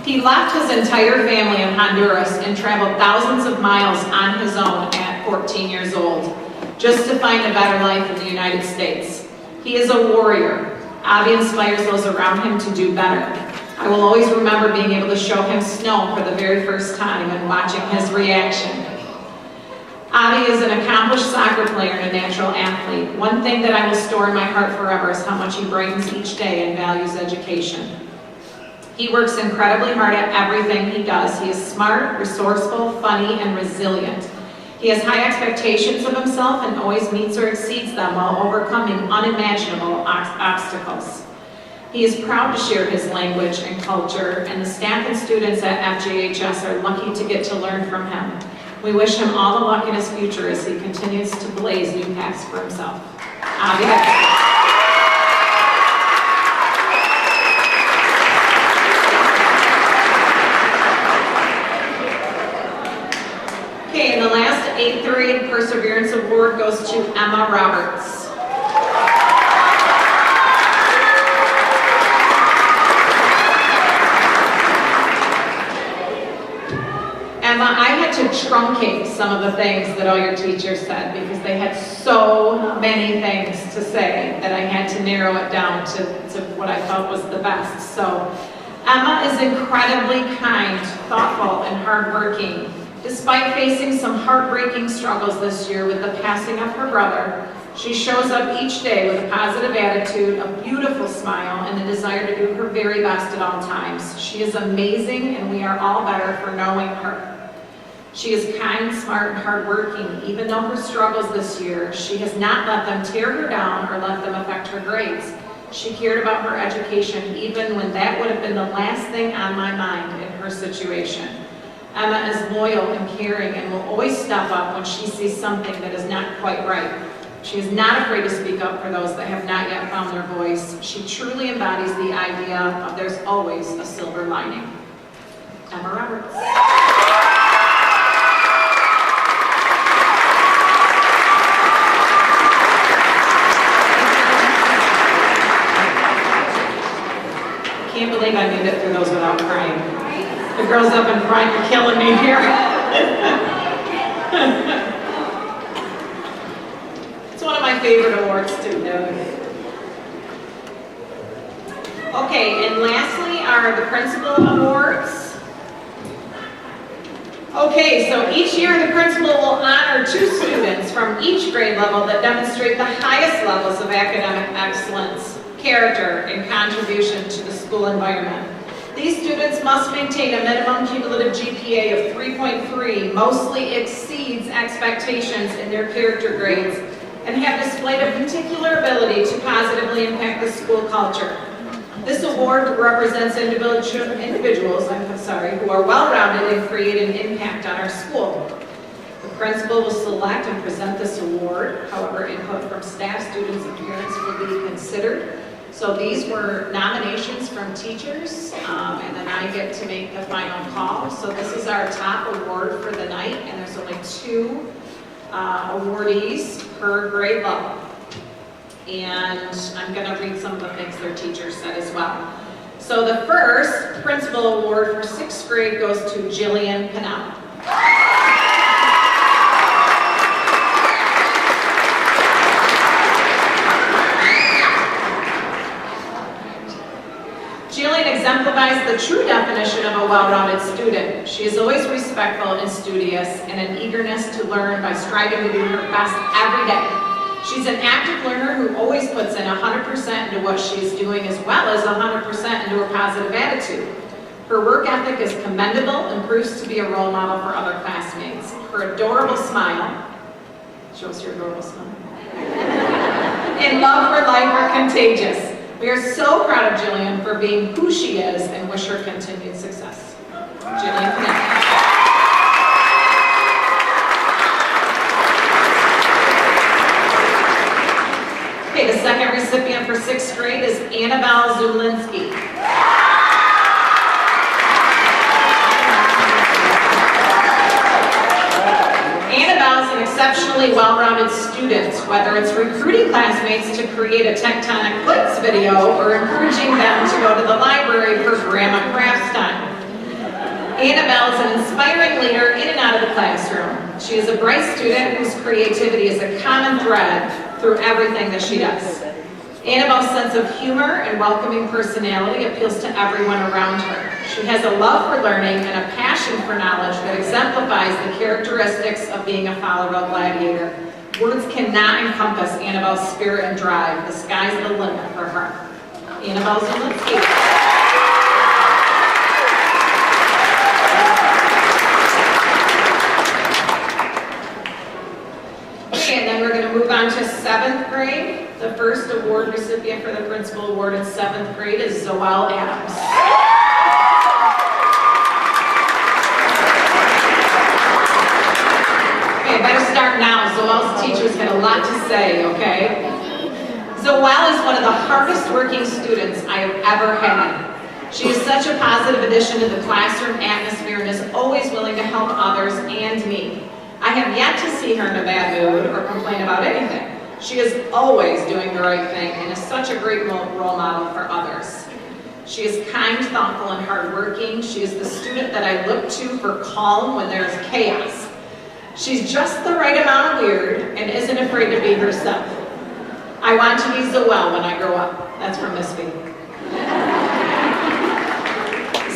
He left his entire family in Honduras and traveled thousands of miles on his own at 14 years old, just to find a better life in the United States. He is a warrior. Abby inspires those around him to do better. I will always remember being able to show him snow for the very first time and watching his reaction. Abby is an accomplished soccer player and a natural athlete. One thing that I will store in my heart forever is how much he brightens each day and values education. He works incredibly hard at everything he does. He is smart, resourceful, funny, and resilient. He has high expectations of himself and always meets or exceeds them while overcoming unimaginable obstacles. He is proud to share his language and culture, and the staff and students at FJHS are lucky to get to learn from him. We wish him all the luck in his future as he continues to blaze new paths for himself. Abby. Okay, and the last 8th grade Perseverance Award goes to Emma Roberts. Emma, I had to truncate some of the things that all your teachers said because they had so many things to say that I had to narrow it down to what I felt was the best. So Emma is incredibly kind, thoughtful, and hardworking. Despite facing some heartbreaking struggles this year with the passing of her brother, she shows up each day with a positive attitude, a beautiful smile, and a desire to do her very best at all times. She is amazing, and we are all better for knowing her. She is kind, smart, and hardworking. Even though her struggles this year, she has not let them tear her down or let them affect her grades. She cared about her education even when that would have been the last thing on my mind in her situation. Emma is loyal and caring and will always step up when she sees something that is not quite right. She is not afraid to speak up for those that have not yet found their voice. She truly embodies the idea of there's always a silver lining. Emma Roberts. I can't believe I made it through those without crying. The girls up in front are killing me here. It's one of my favorite awards too, though. Okay, and lastly are the principal awards. Okay, so each year the principal will honor 2 students from each grade level that demonstrate the highest levels of academic excellence, character, and contribution to the school environment. These students must maintain a minimum cumulative GPA of 3.3, mostly exceeds expectations in their character grades, and have displayed a particular ability to positively impact the school culture. This award represents individuals who are well-rounded and create an impact on our school. The principal will select and present this award. However, input from staff, students, and parents will be considered. So these were nominations from teachers, and then I get to make the final call. So this is our top award for the night, and there's only 2 awardees per grade level. And I'm going to read some of the things their teachers said as well. So the first principal award for 6th grade goes to Jillian Pinnell. Jillian exemplifies the true definition of a well-rounded student. She is always respectful and studious and an eagerness to learn by striving to do her best every day. She's an active learner who always puts in 100% into what she's doing as well as 100% into her positive attitude. Her work ethic is commendable and proves to be a role model for other classmates. Her adorable smile, show us your adorable smile, and love for life are contagious. We are so proud of Jillian for being who she is and wish her continued success. Jillian Pinnell. Okay, the second recipient for 6th grade is Annabelle Zulinski. Annabelle is an exceptionally well-rounded student, whether it's recruiting classmates to create a tectonic plates video or encouraging them to go to the library for grandma crafts time. Annabelle is an inspiring leader in and out of the classroom. She is a bright student whose creativity is a common thread through everything that she does. Annabelle's sense of humor and welcoming personality appeals to everyone around her. She has a love for learning and a passion for knowledge that exemplifies the characteristics of being a Fowlerville Gladiator. Words cannot encompass Annabelle's spirit and drive. The sky's the limit for her. Annabelle Zulinski. And then we're going to move on to 7th grade. The first award recipient for the principal award in 7th grade is Zoelle Adams. Okay, I better start now. Zoelle's teachers had a lot to say, okay? Zoelle is one of the hardest working students I have ever had. She is such a positive addition to the classroom atmosphere and is always willing to help others and me. I have yet to see her in a bad mood or complain about anything. She is always doing the right thing and is such a great role model for others. She is kind, thoughtful, and hardworking. She is the student that I look to for calm when there is chaos. She's just the right amount of weird and isn't afraid to be herself. I want to be Zoelle when I grow up. That's from Miss B.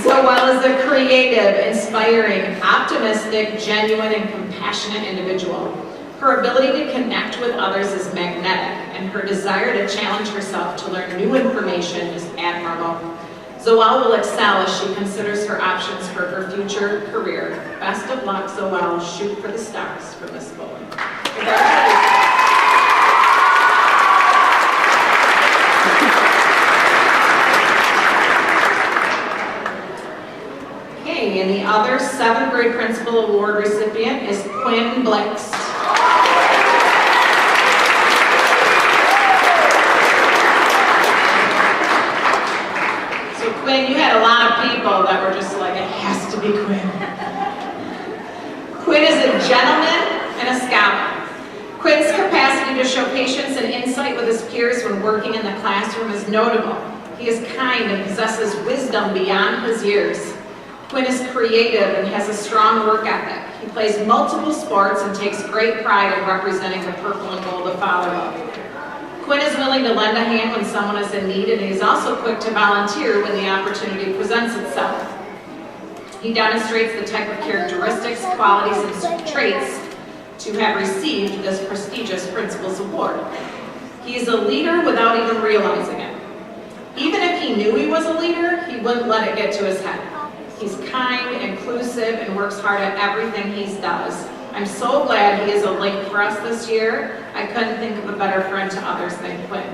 Zoelle is a creative, inspiring, optimistic, genuine, and compassionate individual. Her ability to connect with others is magnetic, and her desire to challenge herself to learn new information is admirable. Zoelle will excel as she considers her options for her future career. Best of luck, Zoelle. Shoot for the stars for Miss Bowen. Okay, and the other 7th grade principal award recipient is Quinn Blix. Quinn, you had a lot of people that were just like, it has to be Quinn. Quinn is a gentleman and a scholar. Quinn's capacity to show patience and insight with his peers when working in the classroom is notable. He is kind and possesses wisdom beyond his years. Quinn is creative and has a strong work ethic. He plays multiple sports and takes great pride in representing the purple and gold of Fowlerville. Quinn is willing to lend a hand when someone is in need, and he is also quick to volunteer when the opportunity presents itself. He demonstrates the type of characteristics, qualities, and traits to have received this prestigious Principal's Award. He is a leader without even realizing it. Even if he knew he was a leader, he wouldn't let it get to his head. He's kind, inclusive, and works hard at everything he does. I'm so glad he is a link for us this year. I couldn't think of a better friend to others than Quinn.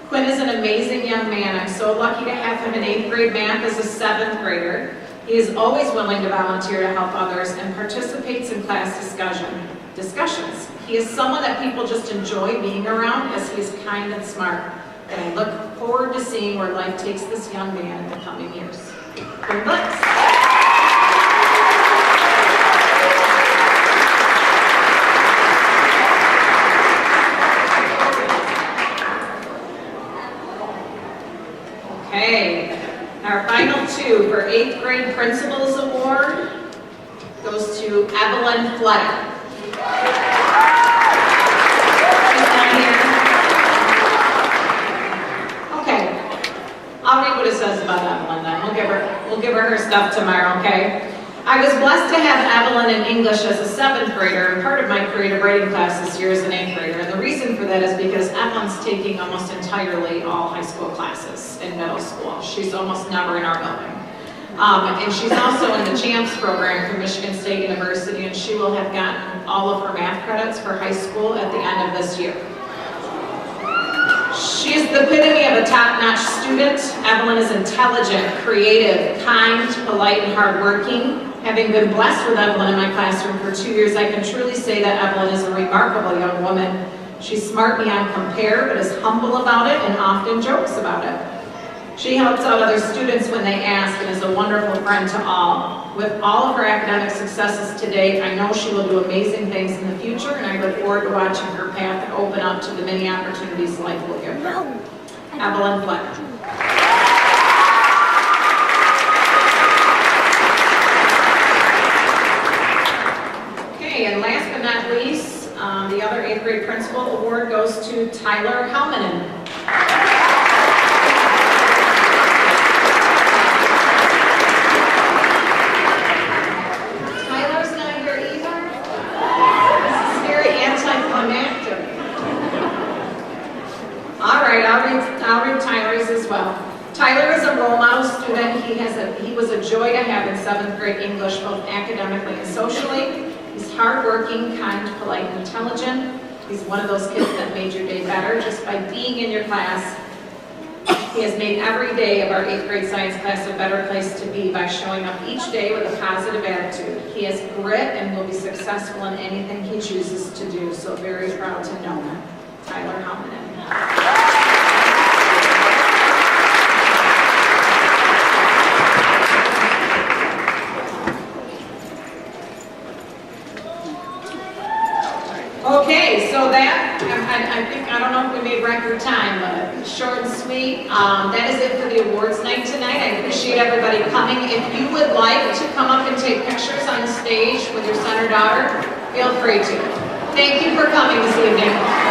Quinn is an amazing young man. I'm so lucky to have him in 8th grade math as a 7th grader. He is always willing to volunteer to help others and participates in class discussions. He is someone that people just enjoy being around as he is kind and smart. And I look forward to seeing where life takes this young man in the coming years. Good luck. Okay, our final two for 8th grade Principals Award goes to Evelyn Fletter. She's not here. Okay, I'll read what it says about Evelyn then. We'll give her her stuff tomorrow, okay? I was blessed to have Evelyn in English as a 7th grader, and part of my creative writing class this year is an 8th grader. And the reason for that is because Evelyn's taking almost entirely all high school classes in middle school. She's almost never in our building. And she's also in the CHAMPS program from Michigan State University, and she will have gotten all of her math credits for high school at the end of this year. She is the epitome of a top-notch student. Evelyn is intelligent, creative, kind, polite, and hardworking. Having been blessed with Evelyn in my classroom for 2 years, I can truly say that Evelyn is a remarkable young woman. She's smart beyond compare, but is humble about it and often jokes about it. She helps out other students when they ask and is a wonderful friend to all. With all of her academic successes to date, I know she will do amazing things in the future, and I look forward to watching her path open up to the many opportunities life will give her. Evelyn Fletter. And last but not least, the other 8th grade principal award goes to Tyler Helmanen. Tyler's not here either. This is very anticlimactic. All right, I'll read Tyler's as well. Tyler is a role model student. He was a joy to have in 7th grade English, both academically and socially. He's hardworking, kind, polite, and intelligent. He's one of those kids that made your day better just by being in your class. He has made every day of our 8th grade science class a better place to be by showing up each day with a positive attitude. He has grit and will be successful in anything he chooses to do, so very proud to know him. Tyler Helmanen. Okay, so that, I don't know if we made record time, but short and sweet. That is it for the awards night tonight. I appreciate everybody coming. If you would like to come up and take pictures on stage with your son or daughter, feel free to. Thank you for coming this evening.